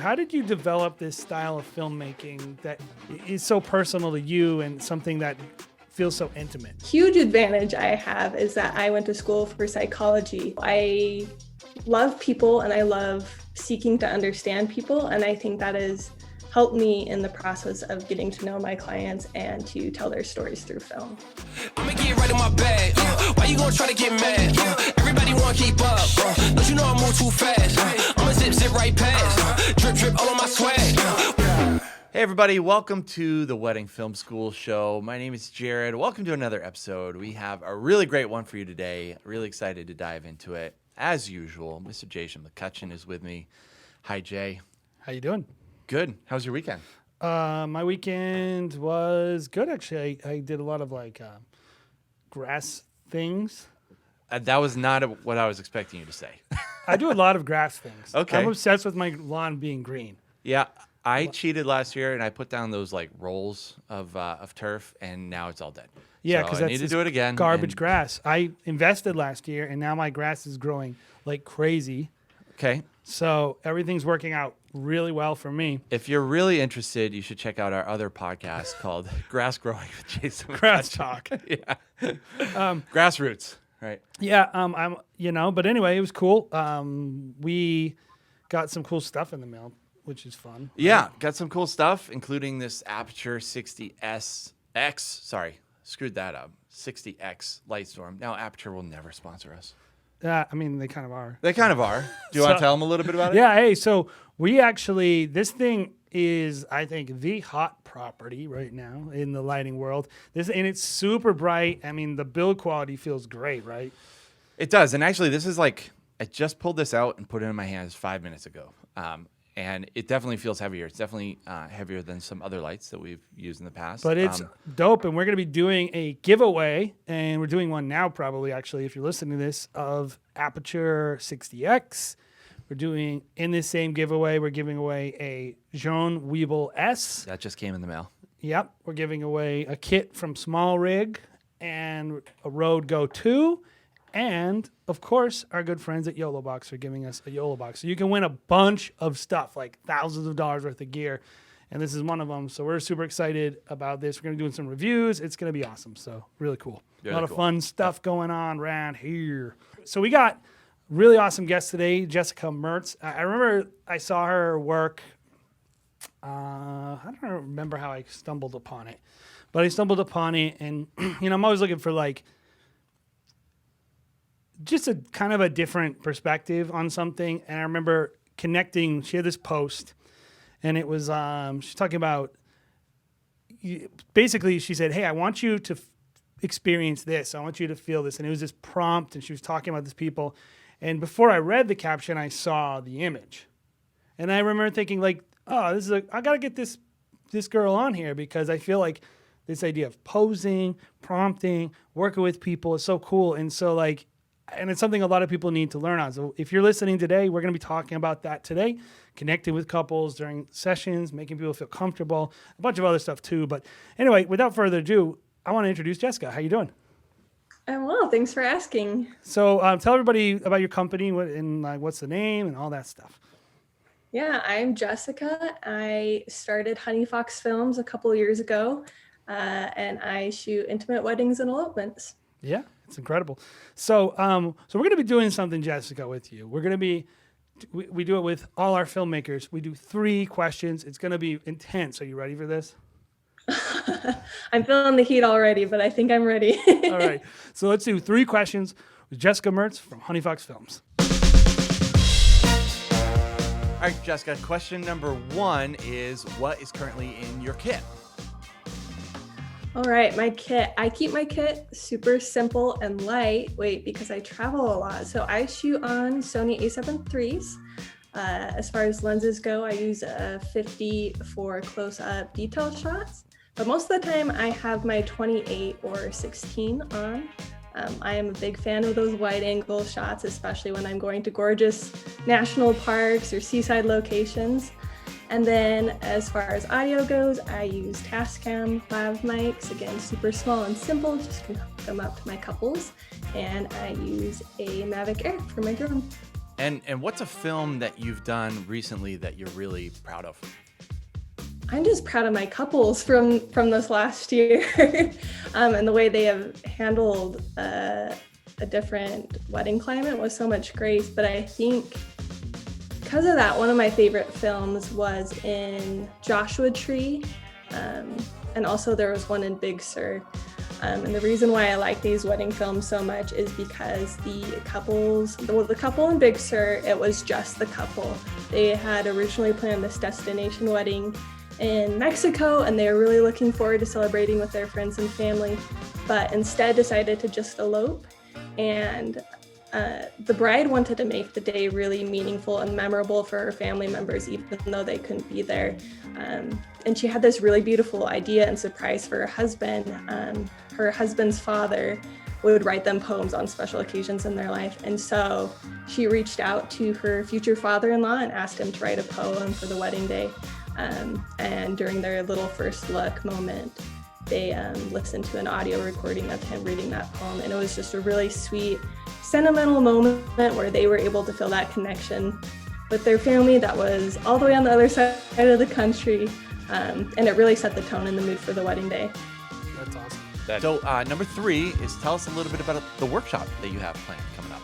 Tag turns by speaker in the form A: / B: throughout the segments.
A: How did you develop this style of filmmaking that is so personal to you and something that feels so intimate?
B: Huge advantage I have is that I went to school for psychology. I love people and I love seeking to understand people, and I think that has helped me in the process of getting to know my clients and to tell their stories through film.
C: I'ma get right in my bag. Why you gonna try to get mad? Everybody wanna keep up. Don't you know I move too fast? I'ma zip right past. Drip all on my swag.
D: Hey everybody, welcome to the Wedding Film School show. My name is Jared. Welcome to another episode. We have a really great one for you today. Really excited to dive into it. As usual, Mr. Jason McCutcheon is with me. Hi, Jay.
A: How you doing?
D: Good. How was your weekend?
A: My weekend was good, actually. I did a lot of grass things.
D: That was not what I was expecting you to say.
A: I do a lot of grass things.
D: Okay.
A: I'm obsessed with my lawn being green.
D: Yeah, I cheated last year and I put down those rolls of turf, and now it's all dead.
A: Yeah,
D: so
A: because
D: I need to do it again.
A: Garbage grass. I invested last year, and now my grass is growing like crazy.
D: Okay.
A: So everything's working out really well for me.
D: If you're really interested, you should check out our other podcast called Grass Growing with Jason.
A: Grass Talk.
D: Yeah. Grassroots, right?
A: Yeah. But anyway, it was cool. We got some cool stuff in the mail, which is fun.
D: Yeah, got some cool stuff, including this Aperture 60X. Screwed that up. 60X Lightstorm. Now, Aperture will never sponsor us.
A: They kind of are.
D: They kind of are. Do you want to tell them a little bit about it?
A: Yeah, hey, so this thing is, I think, the hot property right now in the lighting world. And it's super bright. I mean, the build quality feels great, right?
D: It does. And actually, this is I just pulled this out and put it in my hands 5 minutes ago. And it definitely feels heavier. It's definitely heavier than some other lights that we've used in the past.
A: But it's dope, and we're going to be doing a giveaway, and we're doing one now probably, actually, if you're listening to this, of Aperture 60X. We're doing, in this same giveaway, we're giving away a Jean Weeble S.
D: That just came in the mail.
A: Yep. We're giving away a kit from Small Rig and a Rode Go 2. And, of course, our good friends at YOLO Box are giving us a YOLO Box. So you can win a bunch of stuff, like thousands of dollars worth of gear. And this is one of them. So we're super excited about this. We're going to be doing some reviews. It's going to be awesome. So really cool.
D: Really
A: a lot
D: cool.
A: of fun stuff going on around here. So we got really awesome guests today, Jessica Mertz. I remember I saw her work. I don't remember how I stumbled upon it. But I stumbled upon it. And, I'm always looking for, just a kind of a different perspective on something. And I remember connecting, she had this post, and it was, she's talking about, basically she said, hey, I want you to experience this. I want you to feel this. And it was this prompt, and she was talking about these people. And before I read the caption, I saw the image. And I remember thinking I got to get this girl on here, because I feel like this idea of posing, prompting, working with people is so cool. And so and it's something a lot of people need to learn on. So if you're listening today, we're going to be talking about that today, connecting with couples during sessions, making people feel comfortable, a bunch of other stuff too. But anyway, without further ado, I want to introduce Jessica. How you doing?
B: I'm well, thanks for asking.
A: So tell everybody about your company and what's the name and all that stuff.
B: Yeah, I'm Jessica. I started Honey Fox Films a couple of years ago, and I shoot intimate weddings and elopements.
A: Yeah, it's incredible. So we're going to be doing something, Jessica, with you. We're going to be, we do it with all our filmmakers. We do 3 questions. It's going to be intense. Are you ready for this?
B: I'm feeling the heat already, but I think I'm ready.
A: All right. So let's do 3 questions with Jessica Mertz from Honey Fox Films.
D: All right, Jessica, question number 1 is, what is currently in your kit?
B: All right, my kit. I keep my kit super simple and lightweight because I travel a lot. So I shoot on Sony a7 IIIs. As far as lenses go, I use a 50 for close-up detail shots. But most of the time, I have my 28 or 16 on. I am a big fan of those wide-angle shots, especially when I'm going to gorgeous national parks or seaside locations. And then as far as audio goes, I use Tascam lav mics, again, super small and simple, just can hook them up to my couples. And I use a Mavic Air for my drone.
D: And what's a film that you've done recently that you're really proud of?
B: I'm just proud of my couples from this last year and the way they have handled a different wedding climate with so much grace. But I think because of that, one of my favorite films was in Joshua Tree, and also there was one in Big Sur. And the reason why I like these wedding films so much is because the couple in Big Sur, it was just the couple. They had originally planned this destination wedding in Mexico, and they were really looking forward to celebrating with their friends and family, but instead decided to just elope. And the bride wanted to make the day really meaningful and memorable for her family members, even though they couldn't be there. And she had this really beautiful idea and surprise for her husband. Her husband's father would write them poems on special occasions in their life. And so she reached out to her future father-in-law and asked him to write a poem for the wedding day. And during their little first look moment, they listened to an audio recording of him reading that poem. And it was just a really sweet, sentimental moment where they were able to feel that connection with their family that was all the way on the other side of the country. And it really set the tone and the mood for the wedding day.
A: That's awesome.
D: So number 3 is tell us a little bit about the workshop that you have planned coming up.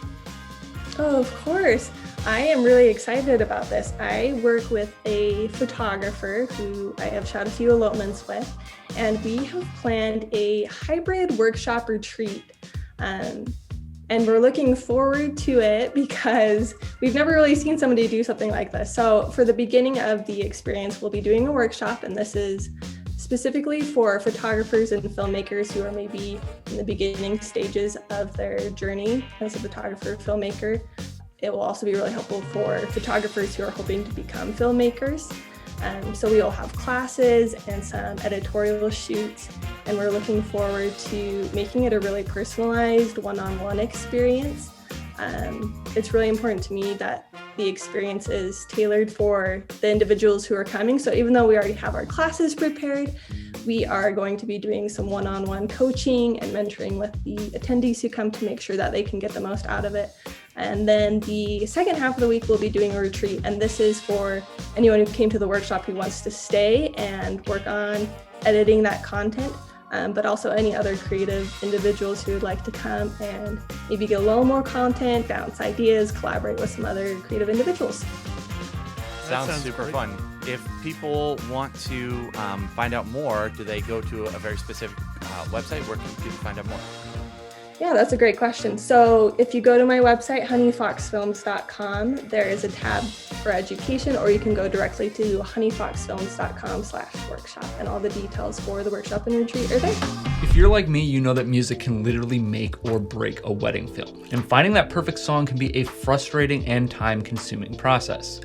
B: Oh, of course. I am really excited about this. I work with a photographer who I have shot a few elopements with, and we have planned a hybrid workshop retreat. And we're looking forward to it because we've never really seen somebody do something like this. So for the beginning of the experience, we'll be doing a workshop, and this is specifically for photographers and filmmakers who are maybe in the beginning stages of their journey as a photographer, filmmaker. It will also be really helpful for photographers who are hoping to become filmmakers. So we will have classes and some editorial shoots, and we're looking forward to making it a really personalized one-on-one experience. It's really important to me that the experience is tailored for the individuals who are coming. So even though we already have our classes prepared, we are going to be doing some one-on-one coaching and mentoring with the attendees who come to make sure that they can get the most out of it. And then the second half of the week, we'll be doing a retreat. And this is for anyone who came to the workshop who wants to stay and work on editing that content, but also any other creative individuals who would like to come and maybe get a little more content, bounce ideas, collaborate with some other creative individuals.
D: Sounds super
A: great.
D: fun. If people want to find out more, do they go to a very specific website? Where can people find out more?
B: Yeah, that's a great question. So if you go to my website, honeyfoxfilms.com, there is a tab for education, or you can go directly to honeyfoxfilms.com/workshop, and all the details for the workshop and retreat are there.
E: If you're like me, you know that music can literally make or break a wedding film, and finding that perfect song can be a frustrating and time-consuming process.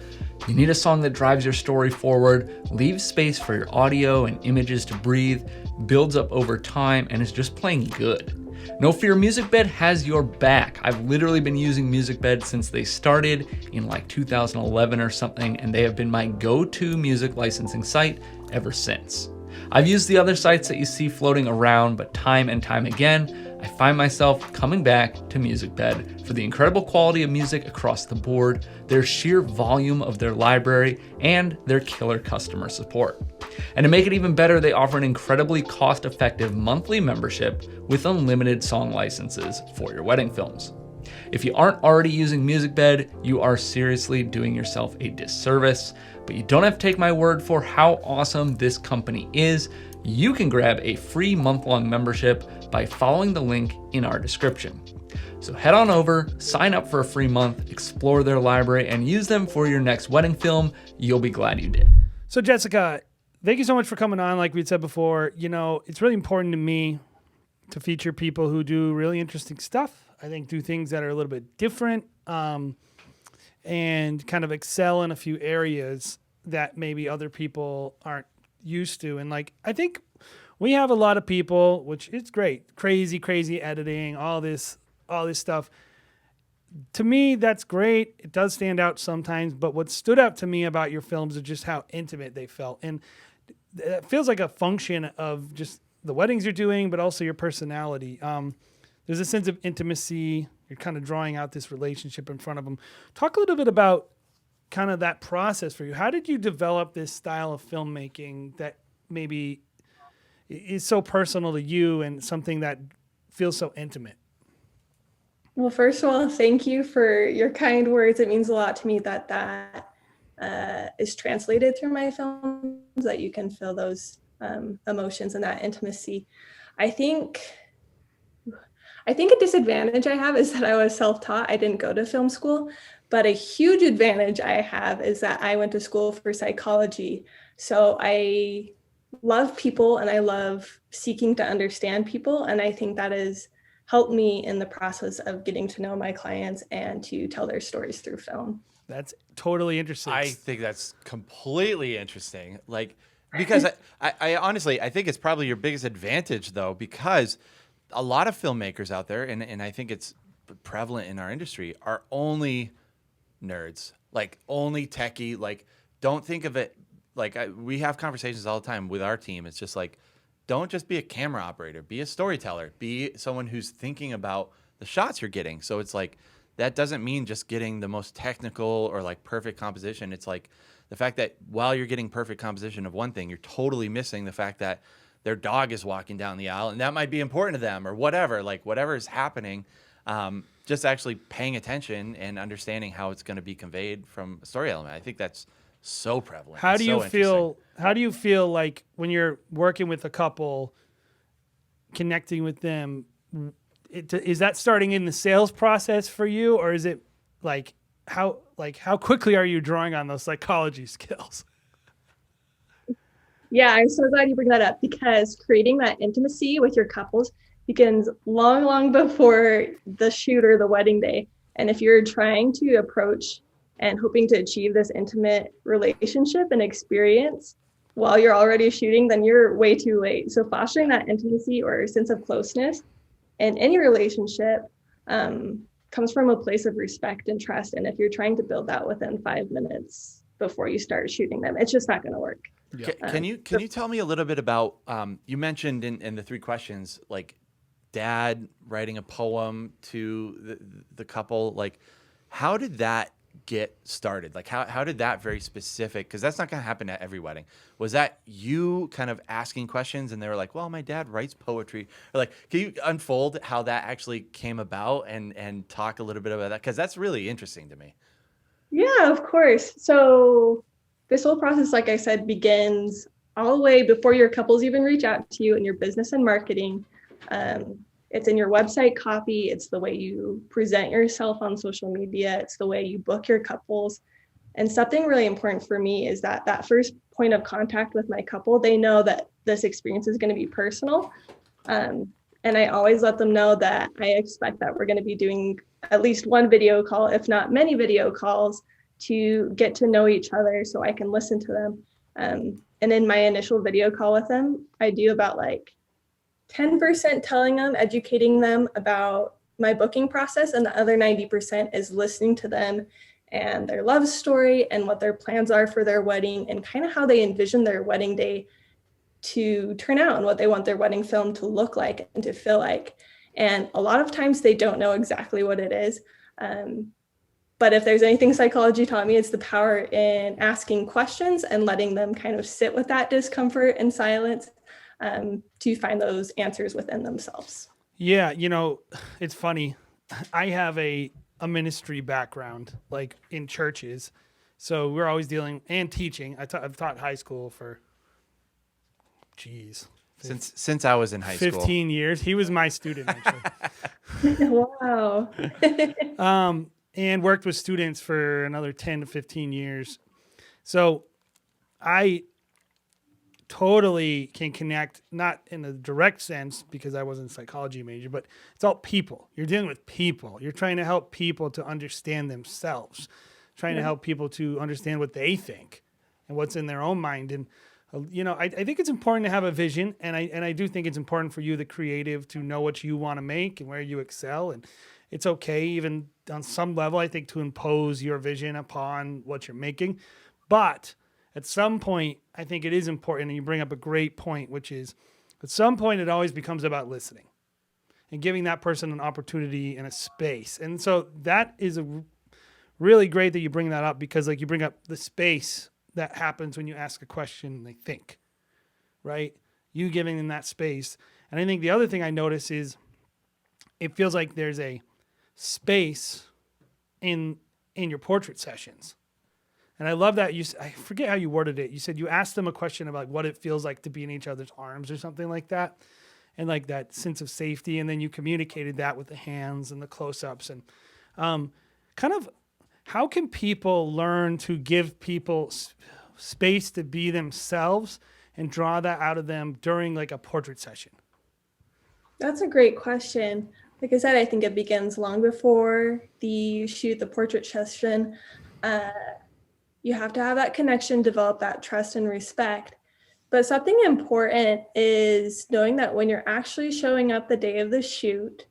E: You need a song that drives your story forward, leaves space for your audio and images to breathe, builds up over time, and is just plain good. No Fear MusicBed has your back. I've literally been using MusicBed since they started in like 2011 or something, and they have been my go-to music licensing site ever since. I've used the other sites that you see floating around, but time and time again, I find myself coming back to MusicBed for the incredible quality of music across the board, their sheer volume of their library, and their killer customer support. And to make it even better, they offer an incredibly cost-effective monthly membership with unlimited song licenses for your wedding films. If you aren't already using MusicBed, you are seriously doing yourself a disservice, but you don't have to take my word for how awesome this company is. You can grab a free month-long membership by following the link in our description. So head on over, sign up for a free month, explore their library, and use them for your next wedding film. You'll be glad you did.
A: So Jessica, thank you so much for coming on. Like we'd said before, you know, it's really important to me to feature people who do really interesting stuff. I think do things that are a little bit different and kind of excel in a few areas that maybe other people aren't used to. And like, I think we have a lot of people, which is great, crazy editing, all this stuff. To me, that's great. It does stand out sometimes, but what stood out to me about your films is just how intimate they felt. And it feels like a function of just the weddings you're doing, but also your personality. there's a sense of intimacy. You're kind of drawing out this relationship in front of them. Talk a little bit about kind of that process for you. How did you develop this style of filmmaking that maybe is so personal to you and something that feels so intimate?
B: Well, first of all, thank you for your kind words. It means a lot to me that is translated through my films, that you can feel those emotions and that intimacy. I think a disadvantage I have is that I was self-taught. I didn't go to film school, but a huge advantage I have is that I went to school for psychology. So I love people and I love seeking to understand people. And I think that has helped me in the process of getting to know my clients and to tell their stories through film.
A: That's totally interesting.
D: I think that's completely interesting. Like, because I honestly, I think it's probably your biggest advantage though, because a lot of filmmakers out there, and I think it's prevalent in our industry, are only nerds, like only techie. Like, don't think of it like we have conversations all the time with our team. It's just like, don't just be a camera operator, be a storyteller, be someone who's thinking about the shots you're getting. So it's like, that doesn't mean just getting the most technical or like perfect composition. It's like the fact that while you're getting perfect composition of one thing, you're totally missing the fact that their dog is walking down the aisle and that might be important to them or whatever, like whatever is happening, just actually paying attention and understanding how it's going to be conveyed from a story element. I think that's so prevalent.
A: How do you feel like when you're working with a couple, connecting with them, is that starting in the sales process for you, or is it how quickly are you drawing on those psychology skills?
B: Yeah, I'm so glad you bring that up, because creating that intimacy with your couples begins long, long before the shoot or the wedding day. And if you're trying to approach and hoping to achieve this intimate relationship and experience while you're already shooting, then you're way too late. So fostering that intimacy or sense of closeness in any relationship comes from a place of respect and trust. And if you're trying to build that within 5 minutes before you start shooting them, it's just not going to work.
A: Yeah.
D: Can you tell me a little bit about, you mentioned in the 3 questions, like dad writing a poem to the couple, like how did that get started? Like how did that very specific, because that's not going to happen at every wedding. Was that you kind of asking questions and they were like, well, my dad writes poetry? Or like, can you unfold how that actually came about and talk a little bit about that? Because that's really interesting to me.
B: Yeah, of course. So this whole process, like I said, begins all the way before your couples even reach out to you in your business and marketing. It's in your website copy. It's the way you present yourself on social media. It's the way you book your couples. And something really important for me is that first point of contact with my couple, they know that this experience is going to be personal. And I always let them know that I expect that we're going to be doing at least one video call, if not many video calls, to get to know each other so I can listen to them. And in my initial video call with them, I do about 10% telling them, educating them about my booking process, and the other 90% is listening to them and their love story and what their plans are for their wedding and kind of how they envision their wedding day to turn out and what they want their wedding film to look like and to feel like. And a lot of times they don't know exactly what it is. But if there's anything psychology taught me, it's the power in asking questions and letting them kind of sit with that discomfort and silence to find those answers within themselves.
A: Yeah, it's funny. I have a ministry background, like in churches. So we're always dealing and teaching. I've taught high school for,
D: since I was in high school.
A: 15 years. He was my student, actually.
B: Wow.
A: And worked with students for another 10 to 15 years. So I totally can connect, not in a direct sense because I wasn't a psychology major, but it's all people. You're dealing with people. You're trying to help people to understand themselves, trying to help people to understand what they think and what's in their own mind. And, I think it's important to have a vision. And I do think it's important for you, the creative, to know what you want to make and where you excel. And it's okay, even on some level, I think, to impose your vision upon what you're making. But at some point, I think it is important, and you bring up a great point, which is at some point it always becomes about listening. and giving that person an opportunity and a space. And so that is really great that you bring that up, because like you bring up the space that happens when you ask a question and they think, right? You giving them that space. And I think the other thing I notice is it feels like there's a space in your portrait sessions. And I love that I forget how you worded it. You said you asked them a question about what it feels like to be in each other's arms or something like that. And like that sense of safety. And then you communicated that with the hands and the close-ups. And kind of how can people learn to give people space to be themselves and draw that out of them during like a portrait session?
B: That's a great question. Like I said, I think it begins long before the portrait session. You have to have that connection, develop that trust and respect. But something important is knowing that when you're actually showing up the day of the shoot,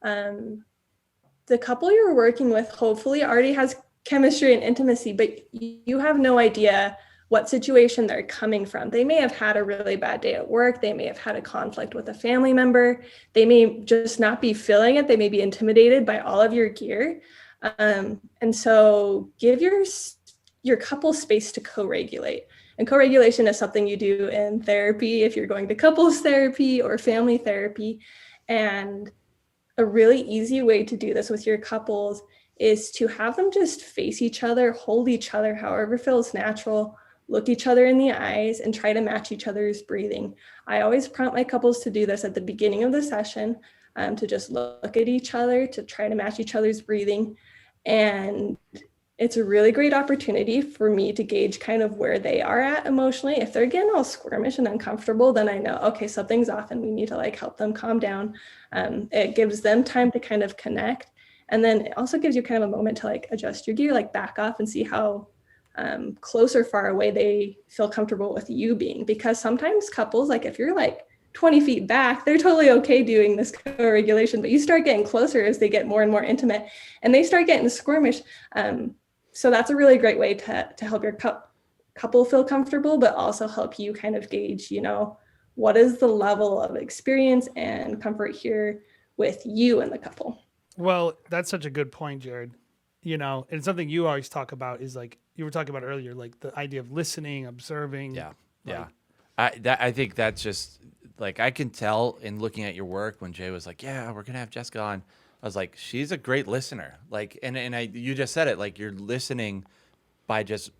B: the couple you're working with hopefully already has chemistry and intimacy, but you have no idea what situation they're coming from. They may have had a really bad day at work. They may have had a conflict with a family member. They may just not be feeling it. They may be intimidated by all of your gear. And so give your couple space to co-regulate. And co-regulation is something you do in therapy if you're going to couples therapy or family therapy. And a really easy way to do this with your couples is to have them just face each other, hold each other, however feels natural, look each other in the eyes, and try to match each other's breathing. I always prompt my couples to do this at the beginning of the session, to just look at each other, to try to match each other's breathing. And it's a really great opportunity for me to gauge kind of where they are at emotionally. If they're getting all squirmish and uncomfortable, then I know, okay, something's off and we need to like help them calm down. It gives them time to kind of connect. And then it also gives you kind of a moment to like adjust your gear, like back off and see how close or far away they feel comfortable with you being. Because sometimes couples, like if you're like 20 feet back, they're totally okay doing this co-regulation, but you start getting closer as they get more and more intimate and they start getting squirmish. So that's a really great way to help your couple feel comfortable, but also help you kind of gauge, what is the level of experience and comfort here with you and the couple.
A: Well, that's such a good point, Jared. And something you always talk about is like you were talking about earlier, like the idea of listening, observing.
D: Yeah.
A: Like,
D: Yeah. I think that's just like, I can tell in looking at your work when Jay was like, yeah, we're going to have Jessica on. I was like, she's a great listener. Like, you just said it, like you're listening by just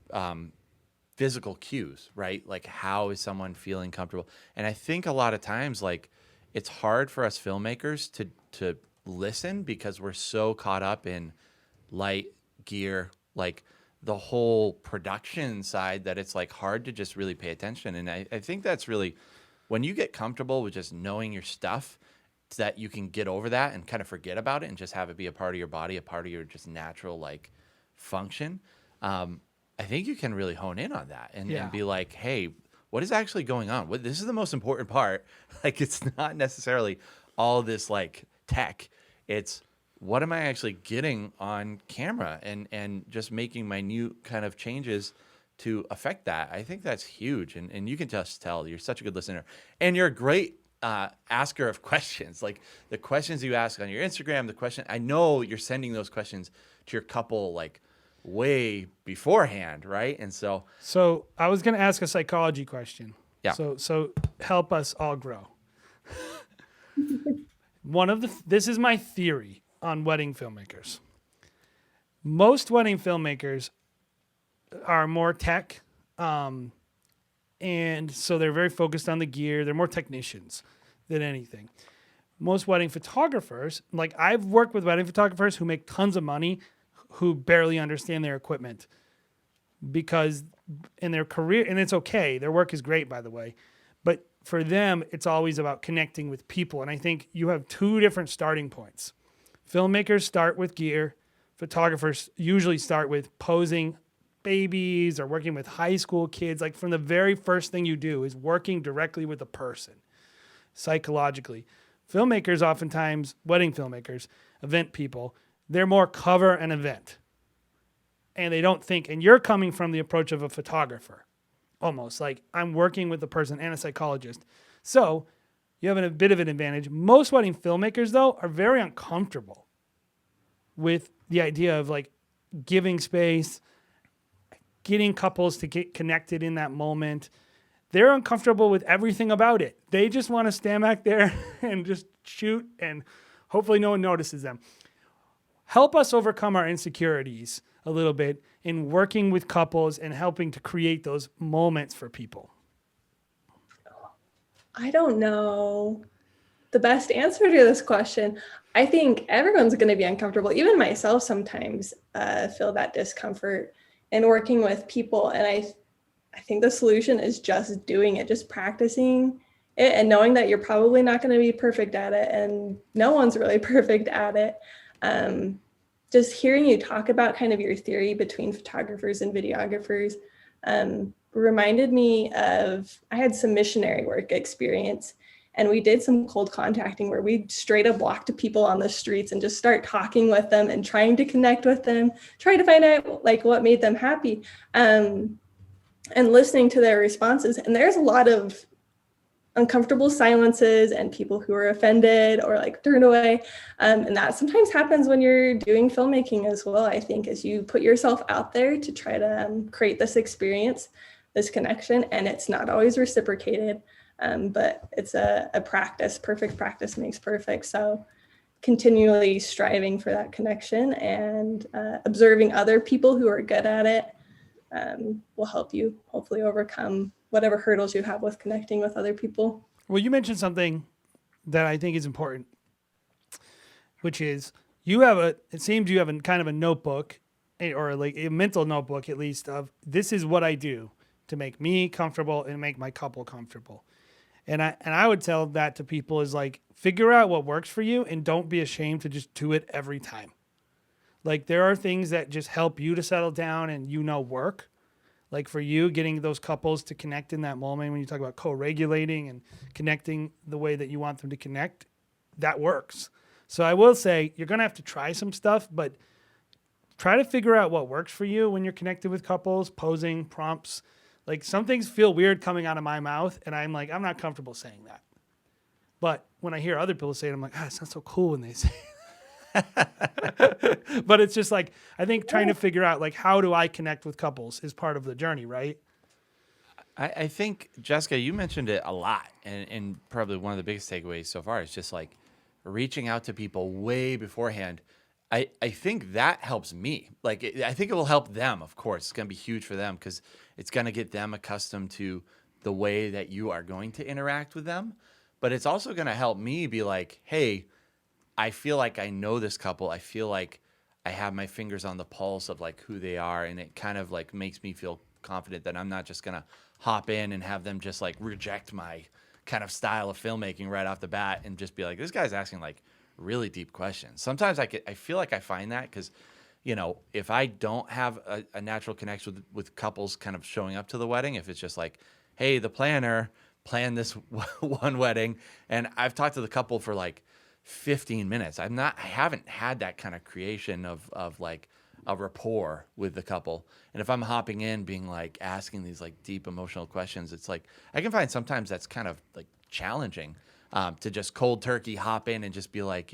D: physical cues, right? Like how is someone feeling comfortable? And I think a lot of times, like it's hard for us filmmakers to listen because we're so caught up in light, gear, like the whole production side that it's like hard to just really pay attention. And I think that's really, when you get comfortable with just knowing your stuff, that you can get over that and kind of forget about it and just have it be a part of your body, a part of your just natural like function. I think you can really hone in on that and be like, hey, what is actually going on? This is the most important part. Like, it's not necessarily all this like tech. It's what am I actually getting on camera and just making minute kind of changes to affect that. I think that's huge. And you can just tell you're such a good listener and you're a great asker of questions. Like the questions you ask on your Instagram, I know you're sending those questions to your couple like way beforehand, right? And so
A: I was going to ask a psychology question.
D: Yeah.
A: So help us all grow. This is my theory on wedding filmmakers. Most wedding filmmakers are more tech, and so they're very focused on the gear. They're more technicians than anything. Most wedding photographers, like I've worked with wedding photographers who make tons of money, who barely understand their equipment because in their career, and it's okay, their work is great, by the way, but for them, it's always about connecting with people. And I think you have two different starting points. Filmmakers start with gear. Photographers usually start with posing babies or working with high school kids. Like from the very first thing you do is working directly with a person psychologically. Filmmakers, oftentimes, wedding filmmakers, event people, they're more cover an event. And they don't think, and you're coming from the approach of a photographer, almost like I'm working with a person and a psychologist. So you have a bit of an advantage. Most wedding filmmakers, though, are very uncomfortable with the idea of like giving space, getting couples to get connected in that moment. They're uncomfortable with everything about it. They just want to stand back there and just shoot, and hopefully no one notices them. Help us overcome our insecurities a little bit in working with couples and helping to create those moments for people.
B: I don't know the best answer to this question. I think everyone's going to be uncomfortable. Even myself sometimes feel that discomfort in working with people. And I think the solution is just doing it, just practicing it and knowing that you're probably not going to be perfect at it. And no one's really perfect at it. Just hearing you talk about kind of your theory between photographers and videographers reminded me of, I had some missionary work experience, and we did some cold contacting where we straight up walk to people on the streets and just start talking with them and trying to connect with them, trying to find out like what made them happy, and listening to their responses. And there's a lot of uncomfortable silences and people who are offended or like turned away. And that sometimes happens when you're doing filmmaking as well, I think, as you put yourself out there to try to create this experience, this connection, and it's not always reciprocated, but it's a practice. Perfect practice makes perfect. So continually striving for that connection and observing other people who are good at it will help you hopefully overcome whatever hurdles you have with connecting with other people.
A: Well, you mentioned something that I think is important, which is it seems you have a kind of a notebook, or like a mental notebook at least, of this is what I do to make me comfortable and make my couple comfortable. And I would tell that to people is like, figure out what works for you and don't be ashamed to just do it every time. Like there are things that just help you to settle down and work. Like for you, getting those couples to connect in that moment, when you talk about co-regulating and connecting the way that you want them to connect, that works. So I will say you're going to have to try some stuff, but try to figure out what works for you when you're connected with couples, posing, prompts. Like some things feel weird coming out of my mouth, and I'm like, I'm not comfortable saying that. But when I hear other people say it, I'm like, it's not so cool when they say it. But it's just like, I think trying to figure out like, how do I connect with couples is part of the journey, right?
D: I think, Jessica, you mentioned it a lot, and probably one of the biggest takeaways so far is just like reaching out to people way beforehand. I think that helps me. Like, I think it will help them, of course. It's going to be huge for them because it's going to get them accustomed to the way that you are going to interact with them. But it's also going to help me be like, hey, I feel like I know this couple. I feel like I have my fingers on the pulse of like who they are. And it kind of like makes me feel confident that I'm not just going to hop in and have them just like reject my kind of style of filmmaking right off the bat and just be like, this guy's asking like really deep questions. Sometimes I feel like I find that because, if I don't have a natural connection with couples kind of showing up to the wedding, if it's just like, hey, the planner planned this one wedding and I've talked to the couple for like 15 minutes. I haven't had that kind of creation of like a rapport with the couple. And if I'm hopping in being like asking these like deep emotional questions, it's like, I can find sometimes that's kind of like challenging to just cold turkey hop in and just be like,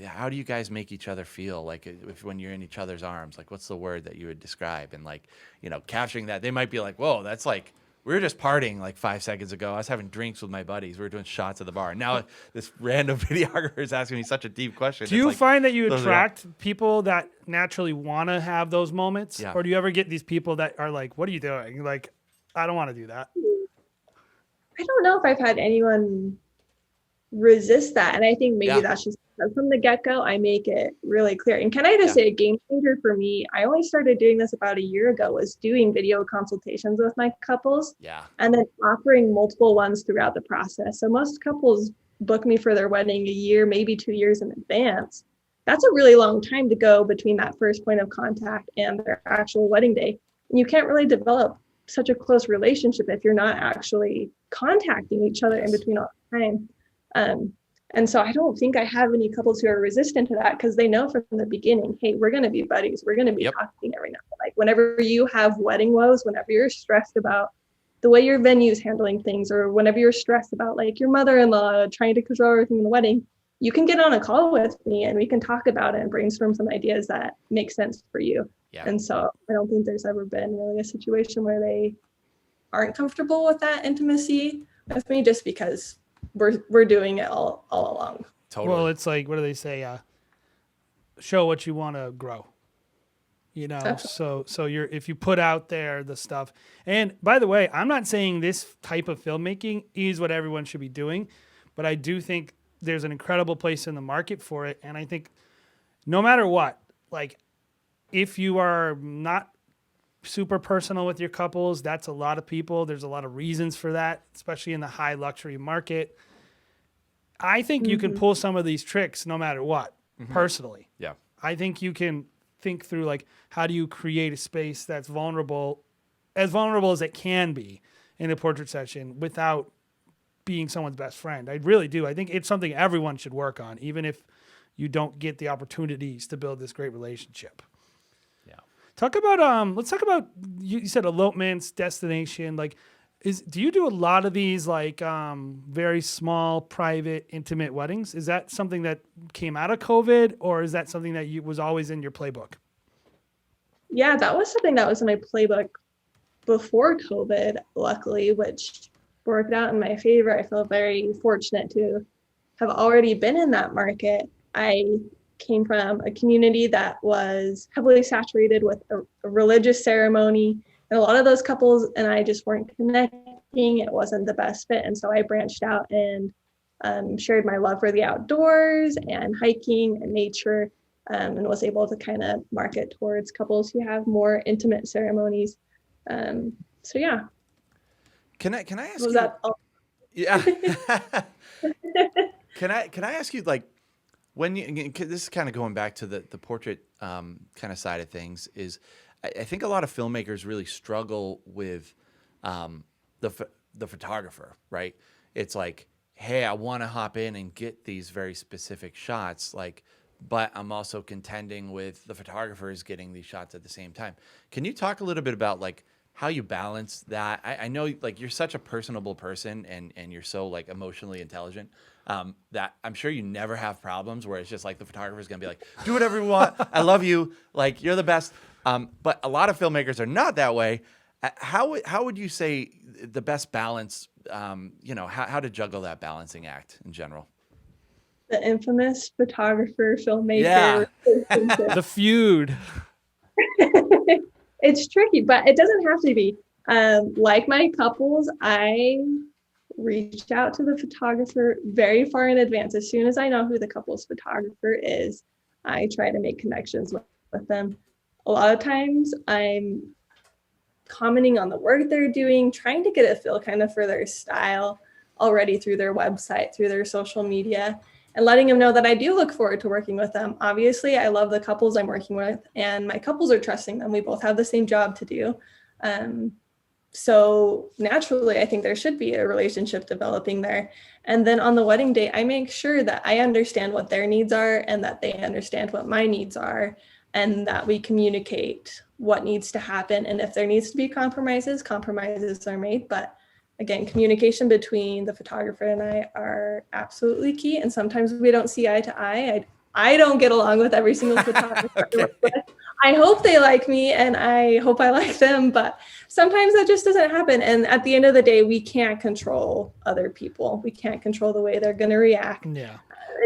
D: how do you guys make each other feel? Like when you're in each other's arms, like what's the word that you would describe? And like, capturing that, they might be like, whoa, that's like, we were just partying like 5 seconds ago. I was having drinks with my buddies. We were doing shots at the bar. Now this random videographer is asking me such a deep question.
A: Do you find that you attract people that naturally want to have those moments? Yeah. Or do you ever get these people that are like, what are you doing? Like, I don't want to do that.
B: I don't know if I've had anyone resist that. And I think maybe that's just from the get-go, I make it really clear. And can I just say a game changer for me? I only started doing this about a year ago, was doing video consultations with my couples.
D: Yeah.
B: And then offering multiple ones throughout the process. So most couples book me for their wedding a year, maybe 2 years in advance. That's a really long time to go between that first point of contact and their actual wedding day. And you can't really develop such a close relationship if you're not actually contacting each other in between all the time. And so I don't think I have any couples who are resistant to that because they know from the beginning, hey, we're going to be buddies. We're going to be talking every night. Like whenever you have wedding woes, whenever you're stressed about the way your venue's handling things, or whenever you're stressed about like your mother-in-law trying to control everything in the wedding, you can get on a call with me and we can talk about it and brainstorm some ideas that make sense for you.
D: Yeah.
B: And so I don't think there's ever been really a situation where they aren't comfortable with that intimacy with me, just because we're doing it all along.
D: Totally.
A: Well, it's like, what do they say? Show what you want to grow. You know,
B: Absolutely.
A: so you're, if you put out there the stuff, and by the way, I'm not saying this type of filmmaking is what everyone should be doing, but I do think there's an incredible place in the market for it. And I think no matter what, like if you are not super personal with your couples, that's a lot of people. There's a lot of reasons for that, especially in the high luxury market. I think you can pull some of these tricks no matter what, personally.
D: Yeah.
A: I think you can think through, like, how do you create a space that's vulnerable as it can be in a portrait session without being someone's best friend. I really do. I think it's something everyone should work on, even if you don't get the opportunities to build this great relationship.
D: Yeah.
A: Talk about let's talk about, you said elopements, destination. Like, do you do a lot of these like very small, private, intimate weddings? Is that something that came out of COVID, or is that something that was always in your playbook?
B: Yeah, that was something that was in my playbook before COVID, luckily, which worked out in my favor. I feel very fortunate to have already been in that market. I came from a community that was heavily saturated with a religious ceremony, and a lot of those couples and I just weren't connecting. It wasn't the best fit. And so I branched out and shared my love for the outdoors and hiking and nature, and was able to kind of market towards couples who have more intimate ceremonies. So yeah.
D: Can I ask
B: Was
D: you?
B: that all?
D: Yeah. Can I ask you, like, when you, this is kind of going back to the portrait kind of side of things, is I think a lot of filmmakers really struggle with the photographer, right? It's like, hey, I want to hop in and get these very specific shots, like, but I'm also contending with the photographers getting these shots at the same time. Can you talk a little bit about like how you balance that? I know like you're such a personable person and you're so like emotionally intelligent that I'm sure you never have problems where it's just like the photographer's gonna be like, do whatever you want. I love you. Like, you're the best. But a lot of filmmakers are not that way. How would you say the best balance, how to juggle that balancing act in general?
B: The infamous photographer, filmmaker.
A: Yeah. The feud.
B: It's tricky, but it doesn't have to be. Like my couples, I reach out to the photographer very far in advance. As soon as I know who the couple's photographer is, I try to make connections with them. A lot of times I'm commenting on the work they're doing, trying to get a feel kind of for their style already through their website, through their social media, and letting them know that I do look forward to working with them. Obviously, I love the couples I'm working with, and my couples are trusting them. We both have the same job to do. So naturally, I think there should be a relationship developing there. And then on the wedding day, I make sure that I understand what their needs are and that they understand what my needs are, and that we communicate what needs to happen. And if there needs to be compromises are made. But again, communication between the photographer and I are absolutely key. And sometimes we don't see eye to eye. I don't get along with every single photographer. Okay. I hope they like me and I hope I like them, but sometimes that just doesn't happen. And at the end of the day, we can't control other people. We can't control the way they're going to react.
A: Yeah.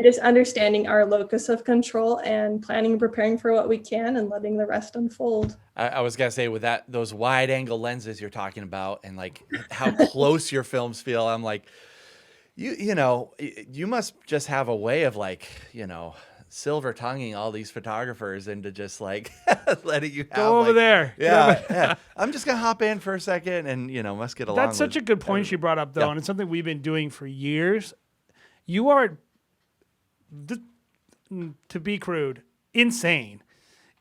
B: Just understanding our locus of control and planning and preparing for what we can and letting the rest unfold.
D: I was gonna say, with those wide angle lenses you're talking about and like how close your films feel, I'm like, you must just have a way of like, silver tonguing all these photographers into just like letting you have,
A: go over there.
D: Yeah. I'm just gonna hop in for a second and must get along.
A: That's such a good point you brought up, though, and it's something we've been doing for years. You are, to be crude, insane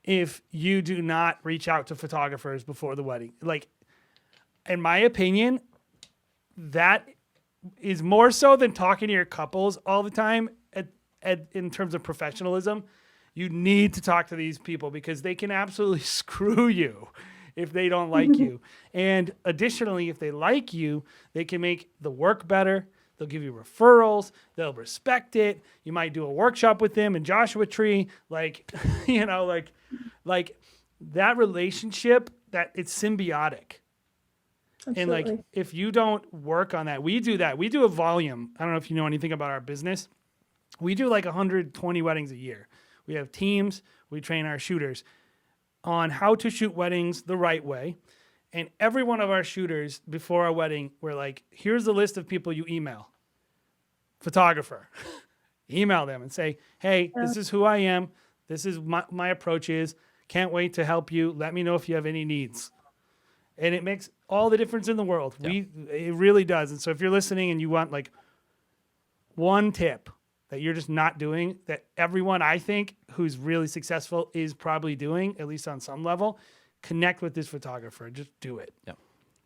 A: if you do not reach out to photographers before the wedding. Like, in my opinion, that is more so than talking to your couples all the time in terms of professionalism. You need to talk to these people because they can absolutely screw you if they don't like you. And additionally, if they like you, they can make the work better. They'll give you referrals. They'll respect it. You might do a workshop with them in Joshua Tree. Like, you know, like that relationship, that it's symbiotic.
B: Absolutely.
A: And like, if you don't work on that, we do that. We do a volume. I don't know if you know anything about our business. We do like 120 weddings a year. We have teams. We train our shooters on how to shoot weddings the right way. And every one of our shooters before our wedding, we're like, here's the list of people you email. Photographer. Email them and say, hey, this is who I am. This is my approach is. Can't wait to help you. Let me know if you have any needs. And it makes all the difference in the world.
D: Yeah.
A: It really does. And so if you're listening and you want like one tip that you're just not doing, that everyone I think who's really successful is probably doing, at least on some level, connect with this photographer. Just do it.
D: Yeah.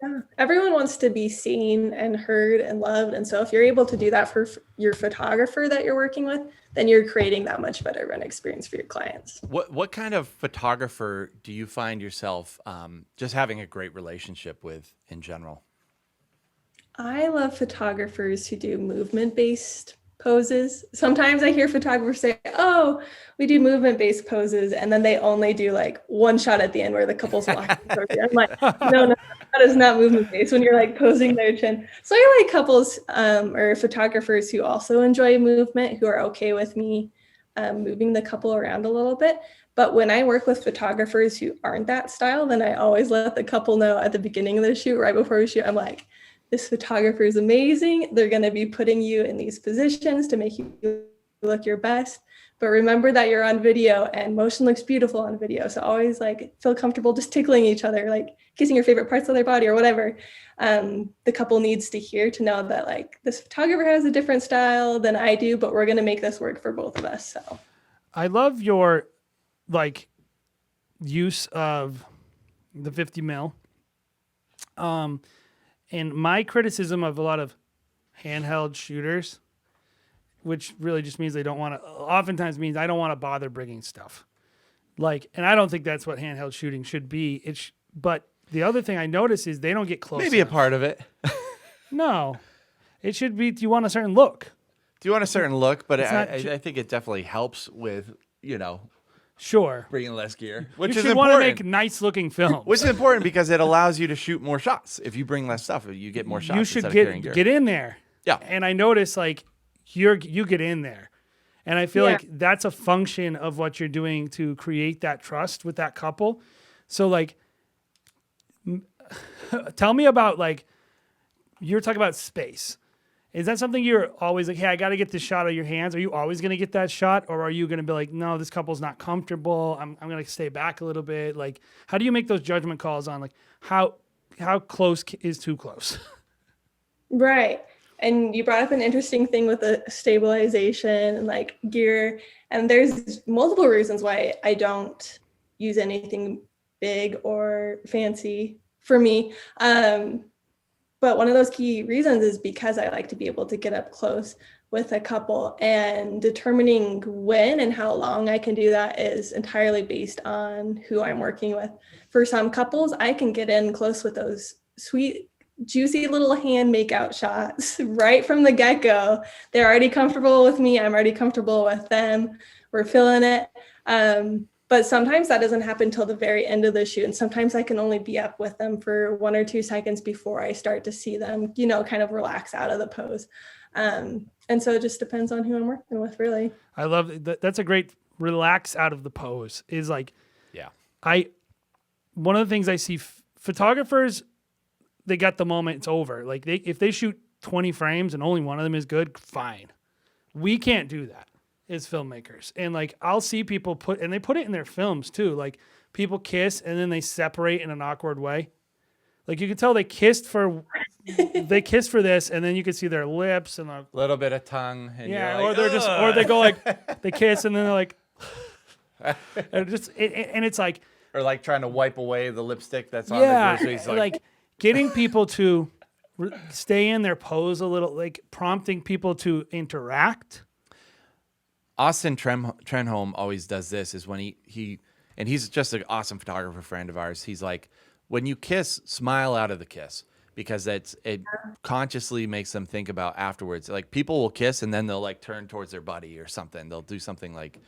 B: Yeah. Everyone wants to be seen and heard and loved. And so if you're able to do that for your photographer that you're working with, then you're creating that much better run experience for your clients.
D: What kind of photographer do you find yourself just having a great relationship with in general?
B: I love photographers who do movement-based poses. Sometimes I hear photographers say, oh, we do movement-based poses, and then they only do like one shot at the end where the couple's walking towards you. I'm like, no, that is not movement-based when you're like posing their chin. So I like couples or photographers who also enjoy movement, who are okay with me moving the couple around a little bit. But when I work with photographers who aren't that style, then I always let the couple know at the beginning of the shoot, right before we shoot, I'm like, this photographer is amazing. They're going to be putting you in these positions to make you look your best. But remember that you're on video and motion looks beautiful on video. So always like feel comfortable just tickling each other, like kissing your favorite parts of their body or whatever. The couple needs to hear to know that like this photographer has a different style than I do, but we're going to make this work for both of us. So
A: I love your like use of the 50 mil. And my criticism of a lot of handheld shooters, which really just means they don't want to, oftentimes means I don't want to bother bringing stuff. Like, and I don't think that's what handheld shooting should be. But the other thing I notice is they don't get close.
D: Maybe
A: enough.
D: a part of it.
A: No, it should be, do you want a certain look?
D: Do you want a certain look? But
A: not
D: I think it definitely helps with,
A: Sure.
D: bringing less gear, which
A: You
D: is
A: should want to
D: important.
A: make nice looking films.
D: Which is important because it allows you to shoot more shots. If you bring less stuff, you get more shots.
A: You should
D: instead of carrying gear.
A: get in there.
D: Yeah.
A: And I notice like you get in there. And I feel like that's a function of what you're doing to create that trust with that couple. So like, tell me about like, you're talking about space. Is that something you're always like, hey, I got to get this shot of your hands? Are you always going to get that shot? Or are you going to be like, no, this couple's not comfortable. I'm going to stay back a little bit. Like, how do you make those judgment calls on like how close is too close?
B: right. And you brought up an interesting thing with the stabilization and like gear. And there's multiple reasons why I don't use anything big or fancy for me. But one of those key reasons is because I like to be able to get up close with a couple, and determining when and how long I can do that is entirely based on who I'm working with. For some couples, I can get in close with those sweet, juicy little hand makeout shots right from the get-go. They're already comfortable with me. I'm already comfortable with them. We're feeling it. But sometimes that doesn't happen till the very end of the shoot. And sometimes I can only be up with them for 1 or 2 seconds before I start to see them, kind of relax out of the pose. And so it just depends on who I'm working with, really.
A: I love that. That's a great relax out of the pose is like, one of the things I see photographers, they got the moment, it's over. Like if they shoot 20 frames and only one of them is good, fine. We can't do that as filmmakers. And like, I'll see people they put it in their films too. Like people kiss and then they separate in an awkward way. Like you can tell they kissed for this, and then you can see their lips and a
D: little bit of tongue. And
A: or they're just, or they go like, they kiss and then they're like, and it's like,
D: or like trying to wipe away the lipstick that's on the jersey. So
A: like getting people to stay in their pose a little, like prompting people to interact.
D: Austin Trenholm always does this is when he and he's just an awesome photographer friend of ours. He's like, when you kiss, smile out of the kiss, because it consciously makes them think about afterwards. Like people will kiss and then they'll like turn towards their buddy or something. They'll do something like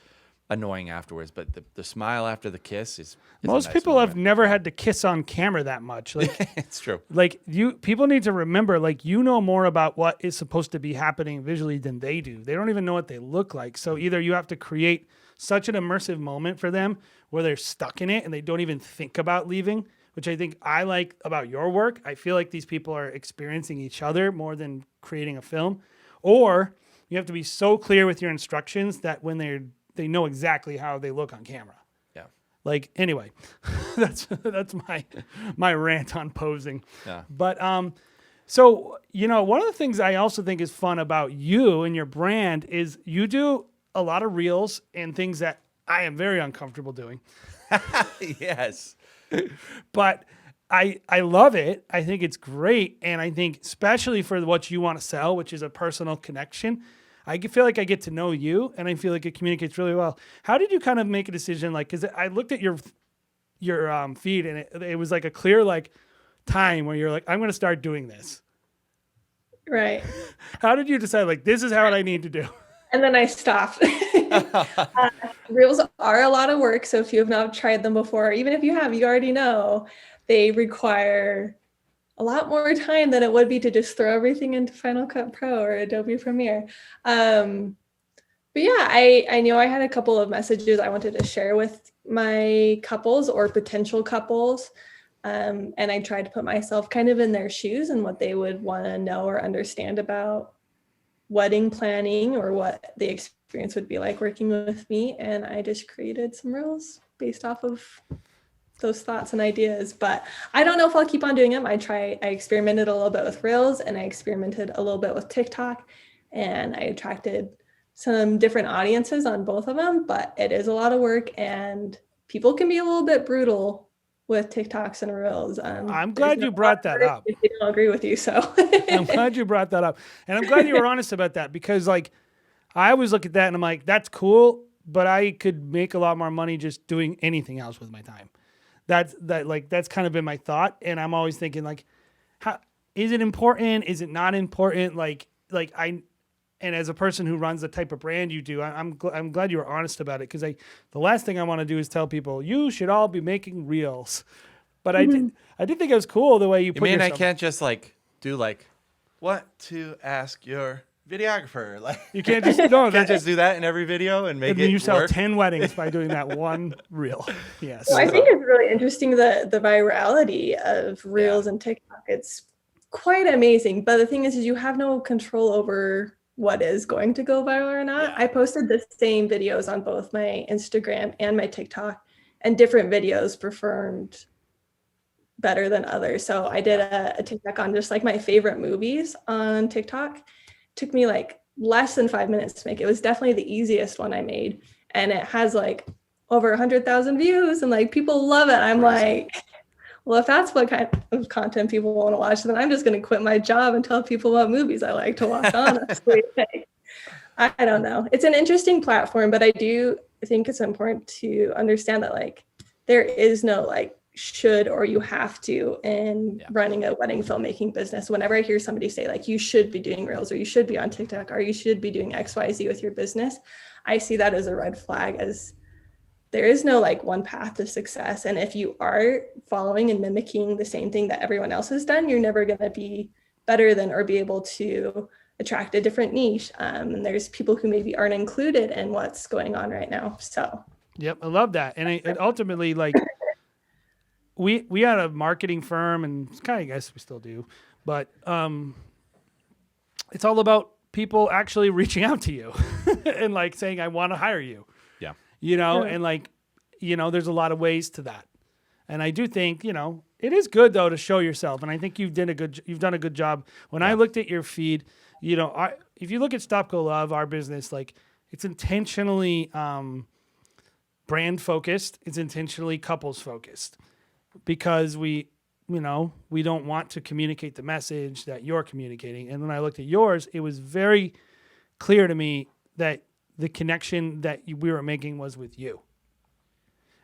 D: annoying afterwards, but the smile after the kiss is
A: Most
D: a nice
A: people
D: moment.
A: have never had to kiss on camera that much. Like,
D: It's true.
A: like people need to remember, like, you know more about what is supposed to be happening visually than they do. They don't even know what they look like. So either you have to create such an immersive moment for them where they're stuck in it and they don't even think about leaving, which I think I like about your work. I feel like these people are experiencing each other more than creating a film. Or you have to be so clear with your instructions that when they know exactly how they look on camera.
D: Yeah.
A: Like, anyway, that's my rant on posing.
D: Yeah.
A: But so, you know, one of the things I also think is fun about you and your brand is you do a lot of reels and things that I am very uncomfortable doing.
D: Yes.
A: But I love it. I think it's great. And I think especially for what you want to sell, which is a personal connection, I feel like I get to know you and I feel like it communicates really well. How did you kind of make a decision? Like, cause I looked at your feed and it was like a clear, like time where you're like, I'm going to start doing this.
B: Right.
A: How did you decide like, this is how I need to do?
B: And then I stopped. Reels are a lot of work. So if you have not tried them before, even if you have, you already know they require a lot more time than it would be to just throw everything into Final Cut Pro or Adobe Premiere. But yeah, I knew I had a couple of messages I wanted to share with my couples or potential couples. And I tried to put myself kind of in their shoes and what they would want to know or understand about wedding planning or what the experience would be like working with me. And I just created some reels based off of those thoughts and ideas, but I don't know if I'll keep on doing them. I experimented a little bit with Reels and I experimented a little bit with TikTok and I attracted some different audiences on both of them, but it is a lot of work and people can be a little bit brutal with TikToks and Reels.
A: I'm glad you brought that up.
B: If they don't agree with you, so.
A: I'm glad you brought that up. And I'm glad you were honest about that because like, I always look at that and I'm like, that's cool, but I could make a lot more money just doing anything else with my time. That's kind of been my thought. And I'm always thinking like, how is it important? Is it not important? And as a person who runs the type of brand you do, I'm glad you were honest about it. Cause the last thing I want to do is tell people you should all be making reels, but I did think it was cool the way you put yourself.
D: I can't just like do like what to ask your videographer. Like
A: You can't just
D: just do that in every video and make
A: and
D: it
A: you sell
D: work.
A: 10 weddings by doing that one reel. Yes.
B: Well, I think it's really interesting the virality of Reels and TikTok. It's quite amazing. But the thing is you have no control over what is going to go viral or not. I posted the same videos on both my Instagram and my TikTok, and different videos performed better than others. So I did a TikTok on just like my favorite movies on TikTok. Took me like less than 5 minutes to make. It was definitely the easiest one I made. And it has like over 100,000 views and like people love it. I'm like, well, if that's what kind of content people want to watch, then I'm just going to quit my job and tell people what movies I like to watch, honestly. I don't know. It's an interesting platform, but I do think it's important to understand that like there is no like should or you have to in running a wedding filmmaking business. Whenever I hear somebody say like you should be doing Reels or you should be on TikTok or you should be doing XYZ with your business, I see that as a red flag, as there is no like one path to success. And if you are following and mimicking the same thing that everyone else has done, you're never going to be better than or be able to attract a different niche. And there's people who maybe aren't included in what's going on right now. So
A: Yep, I love that. And it ultimately like we had a marketing firm, and kind of, I guess we still do, but it's all about people actually reaching out to you and like saying, I want to hire you.
D: Yeah.
A: You know, and like, you know, there's a lot of ways to that. And I do think, you know, it is good though to show yourself. And I think you've done a good job. When I looked at your feed, you know, if you look at Stop Go Love, our business, like it's intentionally brand focused. It's intentionally couples focused because we don't want to communicate the message that you're communicating. And when I looked at yours, it was very clear to me that the connection that we were making was with you.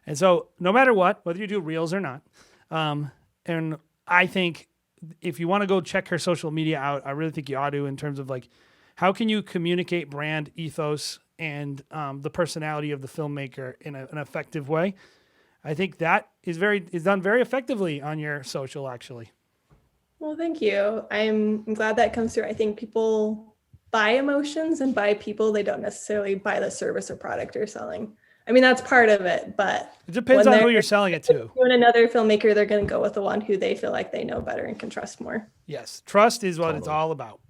A: And so no matter what, whether you do reels or not, And I think if you want to go check her social media out, I really think you ought to, in terms of like, how can you communicate brand ethos and the personality of the filmmaker in an effective way? I think that is done very effectively on your social, actually.
B: Well, thank you. I'm glad that comes through. I think people buy emotions and buy people. They don't necessarily buy the service or product you're selling. I mean, that's part of it, but
A: It depends on who you're selling it to.
B: When another filmmaker, they're going to go with the one who they feel like they know better and can trust more.
A: Yes. Trust is what it's all about.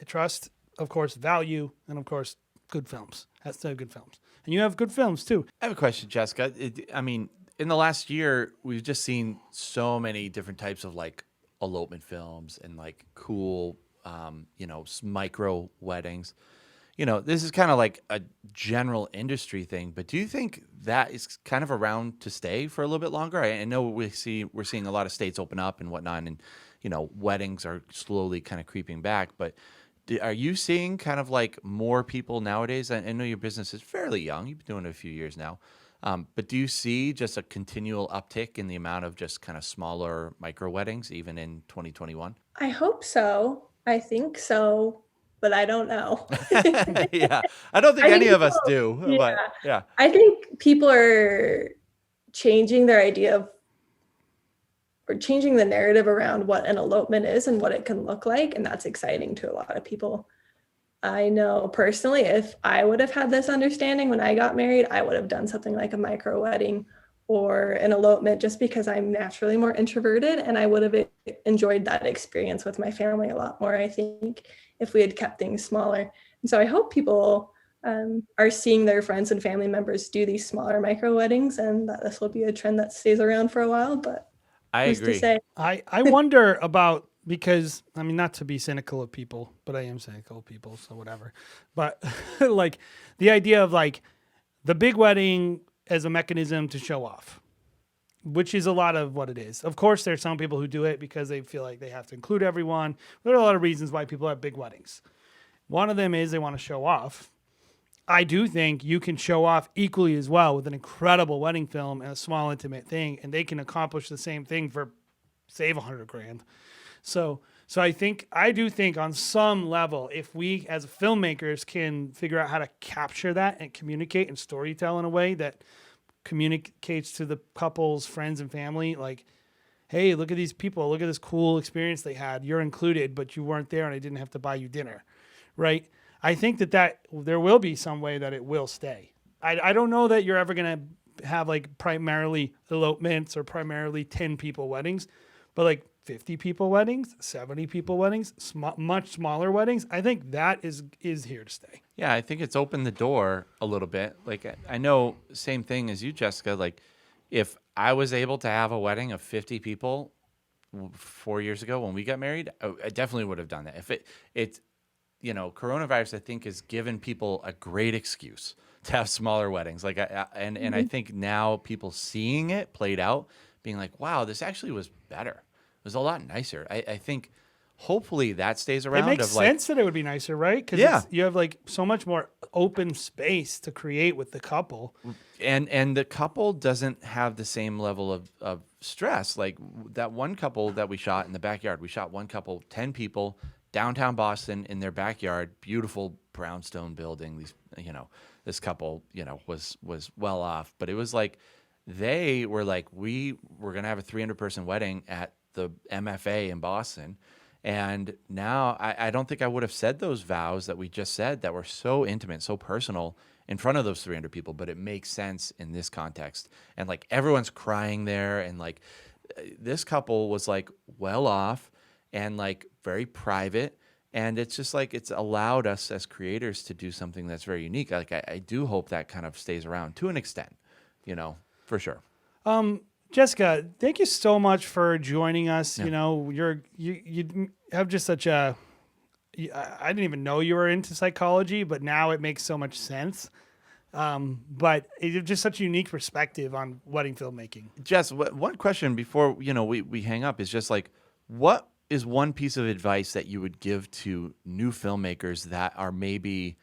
A: Trust, of course, value, and of course, good films. Has to have good films. And you have good films too.
D: I have a question, Jessica. I mean, in the last year, we've just seen so many different types of like elopement films and like cool, micro weddings. This is kind of like a general industry thing, but do you think that is kind of around to stay for a little bit longer? I know we're seeing a lot of states open up and whatnot, and weddings are slowly kind of creeping back. But are you seeing kind of like more people nowadays? I know your business is fairly young; you've been doing it a few years now. But do you see just a continual uptick in the amount of just kind of smaller micro weddings, even in 2021?
B: I hope so. I think so, but I don't know.
D: Yeah, I don't think any of us do.
B: Yeah.
D: But yeah,
B: I think people are changing their idea of, or changing the narrative around what an elopement is and what it can look like. And that's exciting to a lot of people. I know personally, if I would have had this understanding when I got married, I would have done something like a micro wedding or an elopement, just because I'm naturally more introverted, and I would have enjoyed that experience with my family a lot more, I think, if we had kept things smaller. And so I hope people are seeing their friends and family members do these smaller micro weddings, and that this will be a trend that stays around for a while. But
D: I
B: who's
D: agree.
B: to say?
A: I wonder about, because I mean, not to be cynical of people, but I am cynical of people, so whatever. But like the idea of like the big wedding as a mechanism to show off, which is a lot of what it is. Of course, there's some people who do it because they feel like they have to include everyone. There are a lot of reasons why people have big weddings. One of them is they want to show off. I do think you can show off equally as well with an incredible wedding film and a small intimate thing, and they can accomplish the same thing for save $100,000. So I do think on some level, if we as filmmakers can figure out how to capture that and communicate and storytell in a way that communicates to the couple's friends and family, like, hey, look at these people, look at this cool experience they had. You're included, but you weren't there and I didn't have to buy you dinner, right? I think that there will be some way that it will stay. I don't know that you're ever going to have like primarily elopements or primarily 10 people weddings, but like 50 people weddings, 70 people weddings, much smaller weddings. I think that is here to stay.
D: Yeah, I think it's opened the door a little bit. Like, I know, same thing as you, Jessica. Like, if I was able to have a wedding of 50 people 4 years ago when we got married, I definitely would have done that. If it's coronavirus, I think, has given people a great excuse to have smaller weddings. Like, and I think now people seeing it played out, being like, wow, this actually was better. It was a lot nicer. I think hopefully that stays around.
A: It makes sense that it would be nicer, right? Because you have like so much more open space to create with the couple.
D: And the couple doesn't have the same level of stress. Like that one couple that we shot in the backyard. We shot one couple, 10 people, downtown Boston in their backyard, beautiful brownstone building. These, this couple, was well off, but it was like, they were like, we were going to have a 300-person wedding at the MFA in Boston. And now I don't think I would have said those vows that we just said that were so intimate, so personal in front of those 300 people, but it makes sense in this context. And like everyone's crying there, and like this couple was like well off and like very private. And it's just like, it's allowed us as creators to do something that's very unique. Like I do hope that kind of stays around to an extent, for sure.
A: Jessica, thank you so much for joining us. Yeah. You have just such I didn't even know you were into psychology, but now it makes so much sense. But it's just such a unique perspective on wedding filmmaking.
D: Jess, one question before we hang up is just like, what is one piece of advice that you would give to new filmmakers that are maybe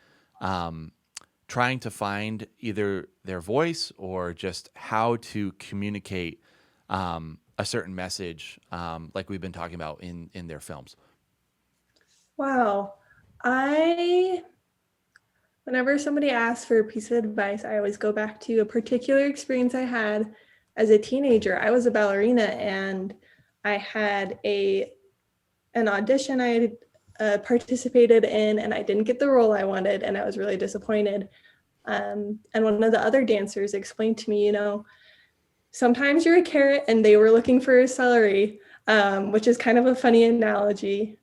D: trying to find either their voice or just how to communicate a certain message, like we've been talking about in their films?
B: Wow. Whenever somebody asks for a piece of advice, I always go back to a particular experience I had as a teenager. I was a ballerina, and I had an audition I participated in, and I didn't get the role I wanted, and I was really disappointed. And one of the other dancers explained to me, sometimes you're a carrot and they were looking for a celery, which is kind of a funny analogy.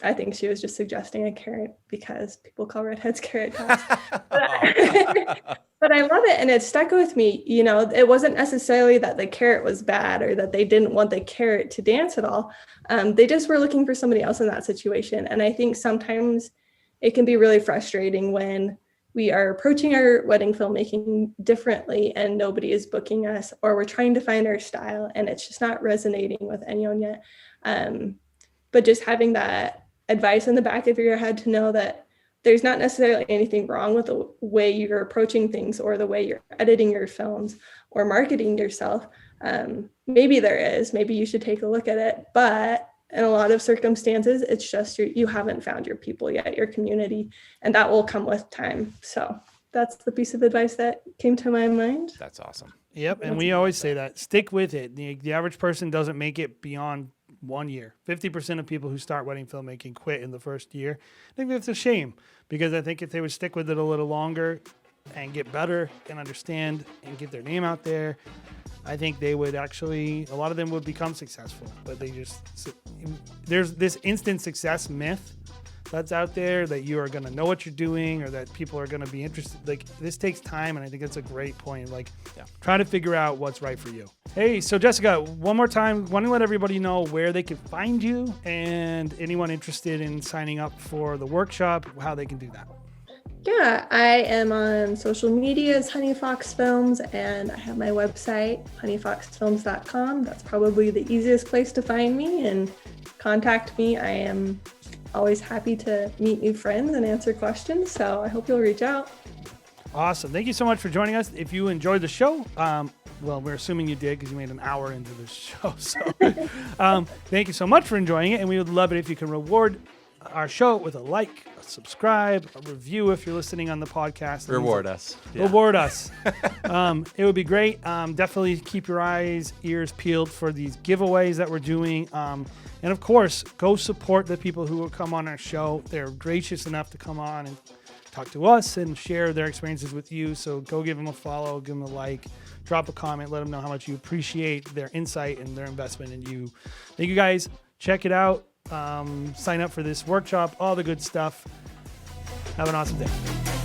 B: I think she was just suggesting a carrot because people call redheads carrot tops. But I love it, and it stuck with me. It wasn't necessarily that the carrot was bad or that they didn't want the carrot to dance at all. They just were looking for somebody else in that situation. And I think sometimes it can be really frustrating when we are approaching our wedding filmmaking differently and nobody is booking us, or we're trying to find our style and it's just not resonating with anyone yet. But just having that advice in the back of your head to know that there's not necessarily anything wrong with the way you're approaching things or the way you're editing your films or marketing yourself. Maybe there is, maybe you should take a look at it, but in a lot of circumstances, it's just you haven't found your people yet, your community, and that will come with time. So that's the piece of advice that came to my mind.
D: That's awesome.
A: Yep, and we always say that. Stick with it. The average person doesn't make it beyond 1 year. 50% of people who start wedding filmmaking quit in the first year. I think that's a shame, because I think if they would stick with it a little longer and get better and understand and get their name out there, I think they would actually, a lot of them would become successful. But there's this instant success myth that's out there that you are going to know what you're doing or that people are going to be interested. Like, this takes time, and I think that's a great point. Like, try to figure out what's right for you. Hey, so Jessica, one more time, want to let everybody know where they can find you, and anyone interested in signing up for the workshop, how they can do that.
B: Yeah, I am on social media as Honey Fox Films, and I have my website, honeyfoxfilms.com. That's probably the easiest place to find me and contact me. I am always happy to meet new friends and answer questions, so I hope you'll reach out.
A: Awesome. Thank you so much for joining us. If you enjoyed the show, well, we're assuming you did because you made an hour into this show. So thank you so much for enjoying it, and we would love it if you can reward our show with a like, a subscribe, a review if you're listening on the podcast.
D: Reward us. Yeah.
A: Reward us. It would be great. Definitely keep your eyes, ears peeled for these giveaways that we're doing. And of course, go support the people who will come on our show. They're gracious enough to come on and talk to us and share their experiences with you. So go give them a follow, give them a like, drop a comment, let them know how much you appreciate their insight and their investment in you. Thank you guys. Check it out. Sign up for this workshop, all the good stuff. Have an awesome day.